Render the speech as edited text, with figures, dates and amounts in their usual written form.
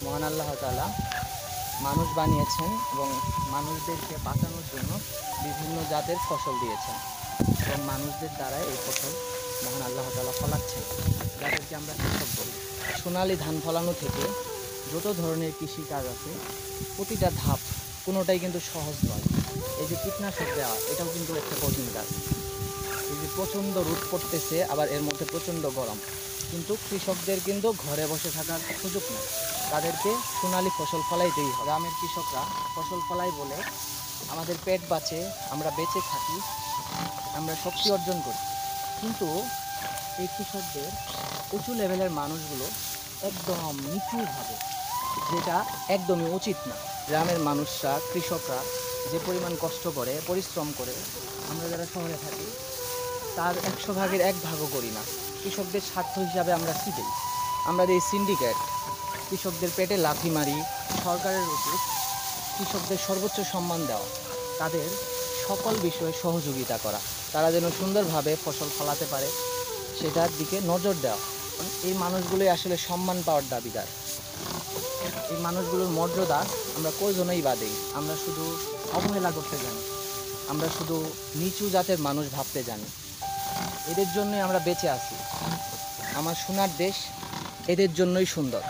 মহান আল্লাহ তাআলা মানুষ বানিয়েছেন এবং মানুষদেরকে বাঁচানোর জন্য বিভিন্ন জাতের ফসল দিয়েছেন এবং মানুষদের দ্বারা এই ফসল মহান আল্লাহ তাআলা ফলাচ্ছেন, যাদেরকে আমরা কৃষক বলি। সোনালী ধান ফলানো থেকে যত ধরনের কৃষিকাজ আছে, প্রতিটা ধাপ কোনোটাই কিন্তু সহজ নয়। এই যে কীটনাশক দেওয়া, এটাও কিন্তু একটা কঠিন কাজ। এই যে প্রচণ্ড রোদ পড়তেছে, আবার এর মধ্যে প্রচণ্ড গরম, কিন্তু কৃষকদের কিন্তু ঘরে বসে থাকার সুযোগ নেই। তাদেরকে সোনালি ফসল ফলাইতেই হবে। গ্রামের কৃষকরা ফসল ফলাই বলে আমাদের পেট বাঁচে, আমরা বেঁচে থাকি, আমরা শক্তি অর্জন করি। কিন্তু এই কৃষকদের উঁচু লেভেলের মানুষগুলো একদম নিচুভাবে, যেটা একদমই উচিত না। গ্রামের মানুষরা, কৃষকরা যে পরিমাণ কষ্ট করে, পরিশ্রম করে, আমরা যারা শহরে থাকি তার 100 ভাগের 1 ভাগও করি না। কৃষকদের স্বার্থ হিসাবে আমরা কি দিই? আমরা দিই সিন্ডিকেট, কৃষকদের পেটে লাথি মারি। সরকারের উচিত কৃষকদের সর্বোচ্চ সম্মান দেওয়া, তাদের সকল বিষয়ে সহযোগিতা করা, তারা যেন সুন্দরভাবে ফসল ফলাতে পারে সেটার দিকে নজর দেওয়া। এই মানুষগুলোই আসলে সম্মান পাওয়ার দাবিদার। এই মানুষগুলোর মর্যাদা আমরা কয়জনই বা দেই? আমরা শুধু অবহেলা করতে জানি, আমরা শুধু নিচু জাতের মানুষ ভাবতে জানি। এদের জন্যই আমরা বেঁচে আছি। আমার সোনার দেশ এদের জন্যই সুন্দর।